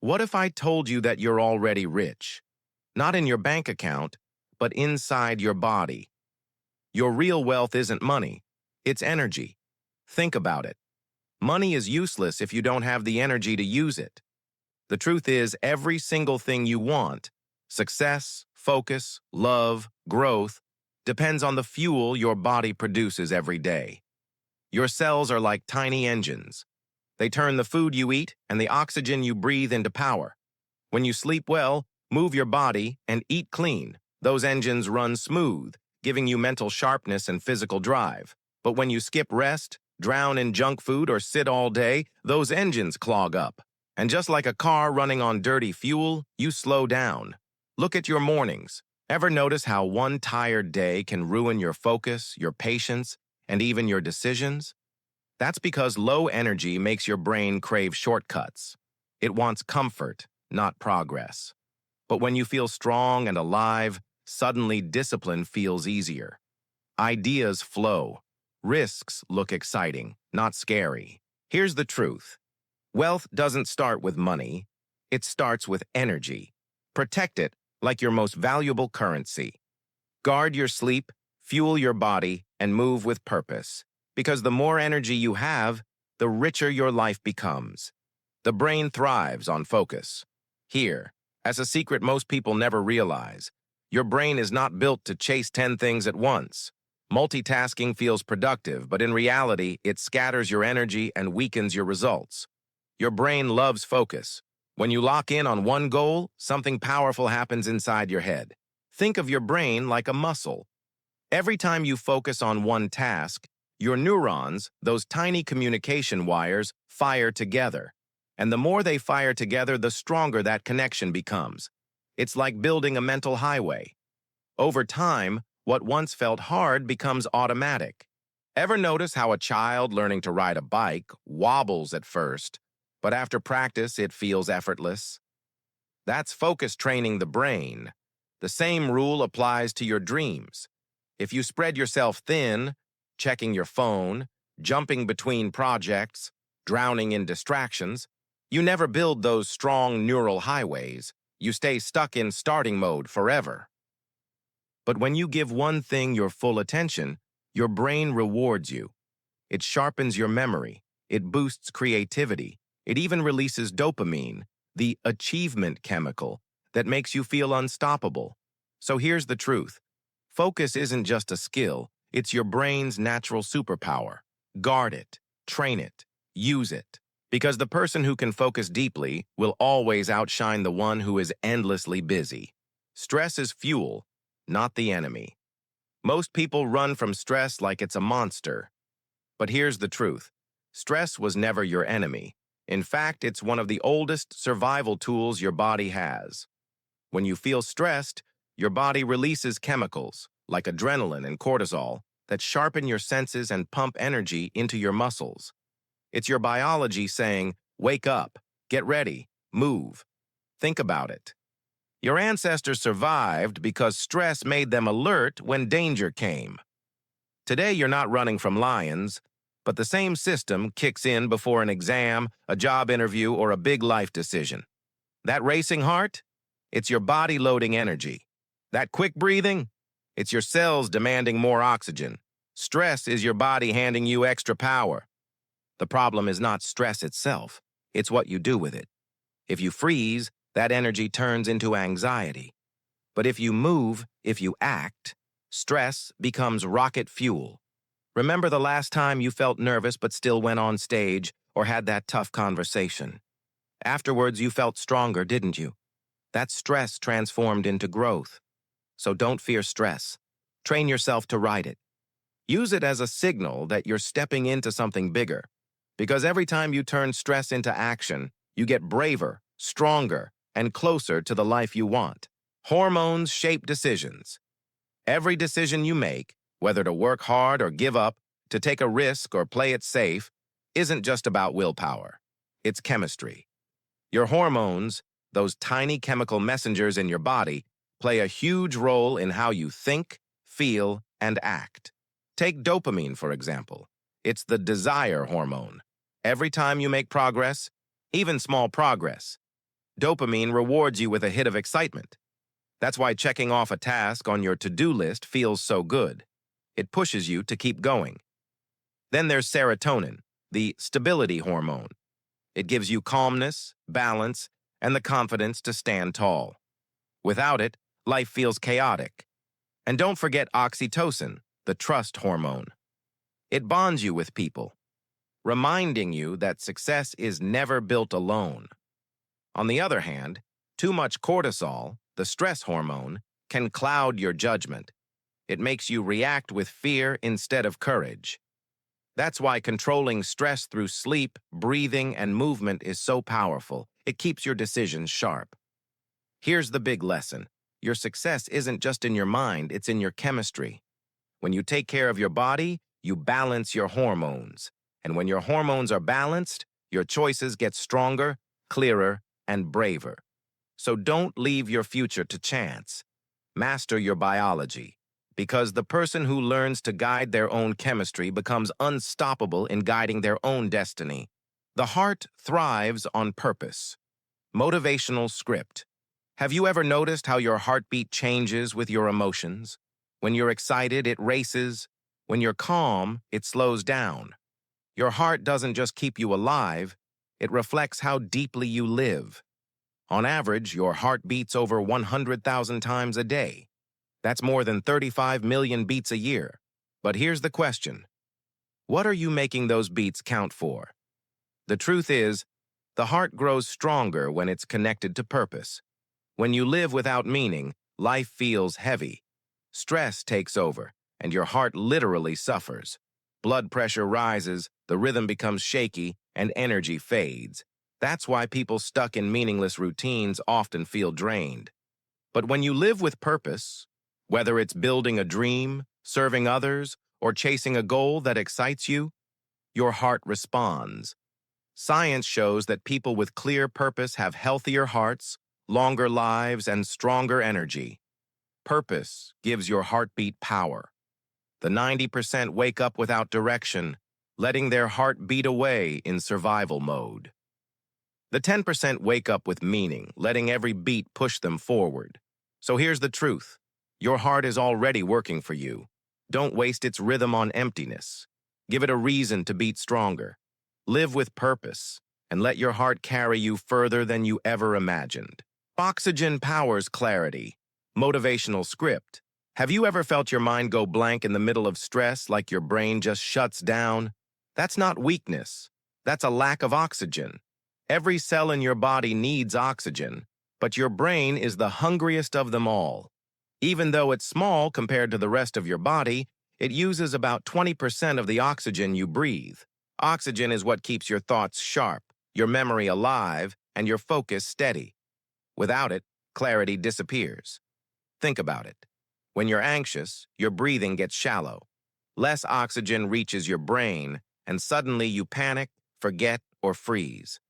What if I told you that you're already rich? Not in your bank account, but inside your body. Your real wealth isn't money, it's energy. Think about it. Money is useless if you don't have the energy to use it. The truth is, every single thing you want, success, focus, love, growth, depends on the fuel your body produces every day. Your cells are like tiny engines. They turn the food you eat and the oxygen you breathe into power. When you sleep well, move your body, and eat clean, those engines run smooth, giving you mental sharpness and physical drive. But when you skip rest, drown in junk food, or sit all day, those engines clog up. And just like a car running on dirty fuel, you slow down. Look at your mornings. Ever notice how one tired day can ruin your focus, your patience, and even your decisions? That's because low energy makes your brain crave shortcuts. It wants comfort, not progress. But when you feel strong and alive, suddenly discipline feels easier. Ideas flow. Risks look exciting, not scary. Here's the truth. Wealth doesn't start with money. It starts with energy. Protect it like your most valuable currency. Guard your sleep, fuel your body, and move with purpose. Because the more energy you have, the richer your life becomes. The brain thrives on focus. Here, as a secret most people never realize, your brain is not built to chase 10 things at once. Multitasking feels productive, but in reality, it scatters your energy and weakens your results. Your brain loves focus. When you lock in on one goal, something powerful happens inside your head. Think of your brain like a muscle. Every time you focus on one task, your neurons, those tiny communication wires, fire together. And the more they fire together, the stronger that connection becomes. It's like building a mental highway. Over time, what once felt hard becomes automatic. Ever notice how a child learning to ride a bike wobbles at first, but after practice it feels effortless? That's focus training the brain. The same rule applies to your dreams. If you spread yourself thin, checking your phone, jumping between projects, drowning in distractions, you never build those strong neural highways. You stay stuck in starting mode forever. But when you give one thing your full attention, your brain rewards you. It sharpens your memory. It boosts creativity. It even releases dopamine, the achievement chemical that makes you feel unstoppable. So here's the truth. Focus isn't just a skill. It's your brain's natural superpower. Guard it, train it, use it. Because the person who can focus deeply will always outshine the one who is endlessly busy. Stress is fuel, not the enemy. Most people run from stress like it's a monster. But here's the truth. Stress was never your enemy. In fact, it's one of the oldest survival tools your body has. When you feel stressed, your body releases chemicals, like adrenaline and cortisol, that sharpen your senses and pump energy into your muscles. It's your biology saying, wake up, get ready, move. Think about it. Your ancestors survived because stress made them alert when danger came. Today, you're not running from lions, but the same system kicks in before an exam, a job interview, or a big life decision. That racing heart? It's your body loading energy. That quick breathing? It's your cells demanding more oxygen. Stress is your body handing you extra power. The problem is not stress itself. It's what you do with it. If you freeze, that energy turns into anxiety. But if you move, if you act, stress becomes rocket fuel. Remember the last time you felt nervous but still went on stage or had that tough conversation? Afterwards, you felt stronger, didn't you? That stress transformed into growth. So don't fear stress. Train yourself to ride it. Use it as a signal that you're stepping into something bigger. Because every time you turn stress into action, you get braver, stronger, and closer to the life you want. Hormones shape decisions. Every decision you make, whether to work hard or give up, to take a risk or play it safe, isn't just about willpower. It's chemistry. Your hormones, those tiny chemical messengers in your body, play a huge role in how you think, feel, and act. Take dopamine, for example. It's the desire hormone. Every time you make progress, even small progress, Dopamine rewards you with a hit of excitement. That's why checking off a task on your to-do list feels so good. It pushes you to keep going. Then there's serotonin, the stability hormone. It gives you calmness, balance, and the confidence to stand tall. Without it, life feels chaotic. And don't forget oxytocin, the trust hormone. It bonds you with people, reminding you that success is never built alone. On the other hand, too much cortisol, the stress hormone, can cloud your judgment. It makes you react with fear instead of courage. That's why controlling stress through sleep, breathing, and movement is so powerful. It keeps your decisions sharp. Here's the big lesson. Your success isn't just in your mind, it's in your chemistry. When you take care of your body, you balance your hormones. And when your hormones are balanced, your choices get stronger, clearer, and braver. So don't leave your future to chance. Master your biology, because the person who learns to guide their own chemistry becomes unstoppable in guiding their own destiny. The heart thrives on purpose. Motivational script. Have you ever noticed how your heartbeat changes with your emotions? When you're excited, it races. When you're calm, it slows down. Your heart doesn't just keep you alive, it reflects how deeply you live. On average, your heart beats over 100,000 times a day. That's more than 35 million beats a year. But here's the question. What are you making those beats count for? The truth is, the heart grows stronger when it's connected to purpose. When you live without meaning, life feels heavy. Stress takes over, and your heart literally suffers. Blood pressure rises, the rhythm becomes shaky, and energy fades. That's why people stuck in meaningless routines often feel drained. But when you live with purpose, whether it's building a dream, serving others, or chasing a goal that excites you, your heart responds. Science shows that people with clear purpose have healthier hearts, longer lives, and stronger energy. Purpose gives your heartbeat power. The 90% wake up without direction, letting their heart beat away in survival mode. The 10% wake up with meaning, letting every beat push them forward. So here's the truth. Your heart is already working for you. Don't waste its rhythm on emptiness. Give it a reason to beat stronger. Live with purpose, and let your heart carry you further than you ever imagined. Oxygen powers clarity. Motivational script. Have you ever felt your mind go blank in the middle of stress, like your brain just shuts down? That's not weakness. That's a lack of oxygen. Every cell in your body needs oxygen, but your brain is the hungriest of them all. Even though it's small compared to the rest of your body, it uses about 20% of the oxygen you breathe. Oxygen is what keeps your thoughts sharp, your memory alive, and your focus steady. Without it, clarity disappears. Think about it. When you're anxious, your breathing gets shallow. Less oxygen reaches your brain, and suddenly you panic, forget, or freeze.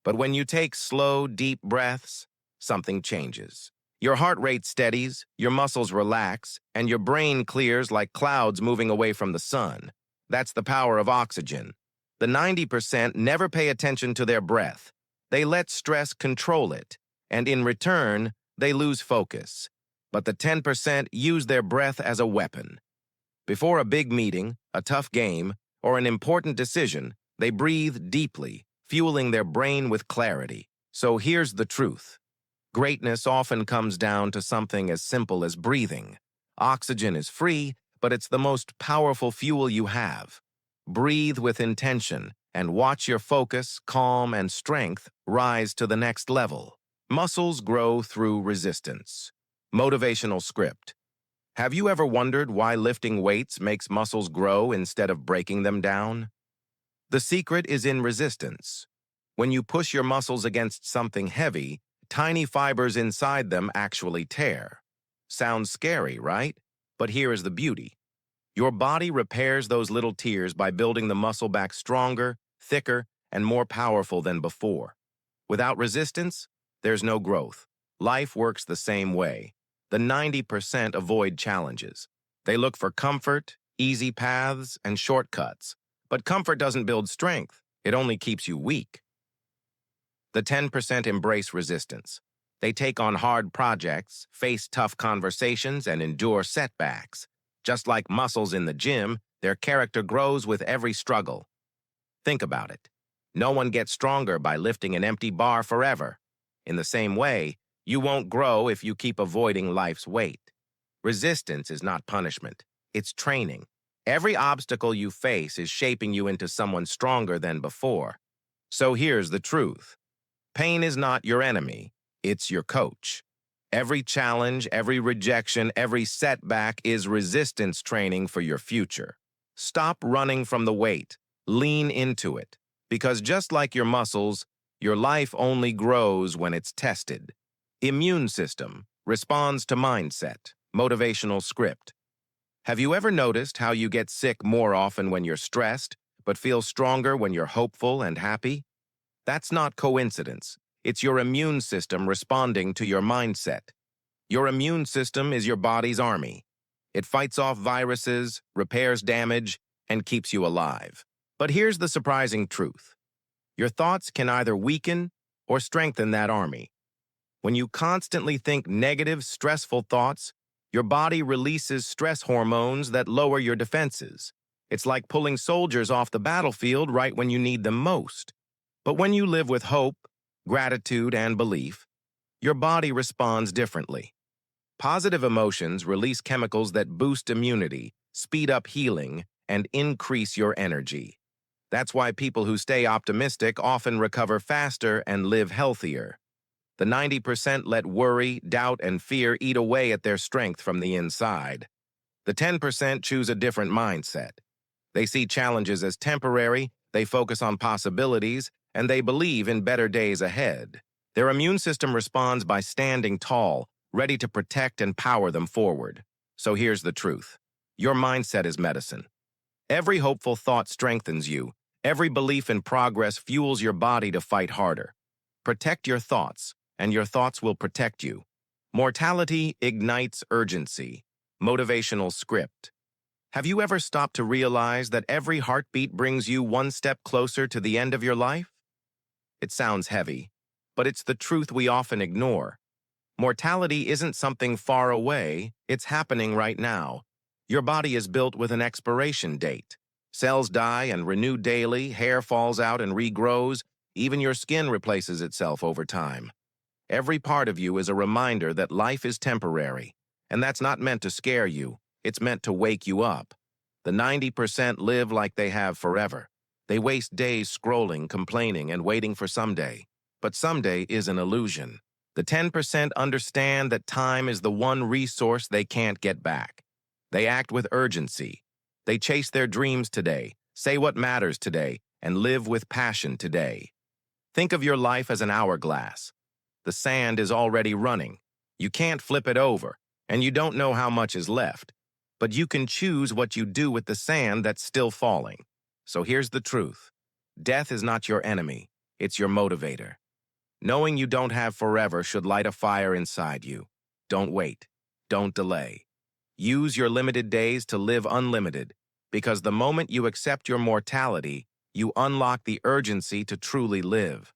But when you take slow, deep breaths, something changes. Your heart rate steadies, your muscles relax, and your brain clears like clouds moving away from the sun. That's the power of oxygen. The 90% never pay attention to their breath. They let stress control it, and in return, they lose focus. But the 10% use their breath as a weapon. Before a big meeting, a tough game, or an important decision, they breathe deeply, fueling their brain with clarity. So here's the truth. Greatness often comes down to something as simple as breathing. Oxygen is free, but it's the most powerful fuel you have. Breathe with intention and watch your focus, calm, and strength rise to the next level. Muscles grow through resistance. Motivational script. Have you ever wondered why lifting weights makes muscles grow instead of breaking them down? The secret is in resistance. When you push your muscles against something heavy, tiny fibers inside them actually tear. Sounds scary, right? But here is the beauty. Your body repairs those little tears by building the muscle back stronger, thicker, and more powerful than before. Without resistance, there's no growth. Life works the same way. The 90% avoid challenges. They look for comfort, easy paths, and shortcuts. But comfort doesn't build strength. It only keeps you weak. The 10% embrace resistance. They take on hard projects, face tough conversations, and endure setbacks. Just like muscles in the gym, their character grows with every struggle. Think about it. No one gets stronger by lifting an empty bar forever. In the same way, you won't grow if you keep avoiding life's weight. Resistance is not punishment. It's training. Every obstacle you face is shaping you into someone stronger than before. So here's the truth. Pain is not your enemy. It's your coach. Every challenge, every rejection, every setback is resistance training for your future. Stop running from the weight. Lean into it. Because just like your muscles, your life only grows when it's tested. Immune system responds to mindset, motivational script. Have you ever noticed how you get sick more often when you're stressed, but feel stronger when you're hopeful and happy? That's not coincidence. It's your immune system responding to your mindset. Your immune system is your body's army. It fights off viruses, repairs damage, and keeps you alive. But here's the surprising truth. Your thoughts can either weaken or strengthen that army. When you constantly think negative, stressful thoughts, your body releases stress hormones that lower your defenses. It's like pulling soldiers off the battlefield right when you need them most. But when you live with hope, gratitude, and belief, your body responds differently. Positive emotions release chemicals that boost immunity, speed up healing, and increase your energy. That's why people who stay optimistic often recover faster and live healthier. The 90% let worry, doubt, and fear eat away at their strength from the inside. The 10% choose a different mindset. They see challenges as temporary, they focus on possibilities, and they believe in better days ahead. Their immune system responds by standing tall, ready to protect and power them forward. So here's the truth. Your mindset is medicine. Every hopeful thought strengthens you. Every belief in progress fuels your body to fight harder. Protect your thoughts, and your thoughts will protect you. Mortality ignites urgency. Motivational script. Have you ever stopped to realize that every heartbeat brings you one step closer to the end of your life? It sounds heavy, but it's the truth we often ignore. Mortality isn't something far away, it's happening right now. Your body is built with an expiration date. Cells die and renew daily, hair falls out and regrows, even your skin replaces itself over time. Every part of you is a reminder that life is temporary, and that's not meant to scare you, it's meant to wake you up. The 90% live like they have forever. They waste days scrolling, complaining, and waiting for someday. But someday is an illusion. The 10% understand that time is the one resource they can't get back. They act with urgency. They chase their dreams today, say what matters today, and live with passion today. Think of your life as an hourglass. The sand is already running. You can't flip it over, and you don't know how much is left. But you can choose what you do with the sand that's still falling. So here's the truth. Death is not your enemy. It's your motivator. Knowing you don't have forever should light a fire inside you. Don't wait. Don't delay. Use your limited days to live unlimited, because the moment you accept your mortality, you unlock the urgency to truly live.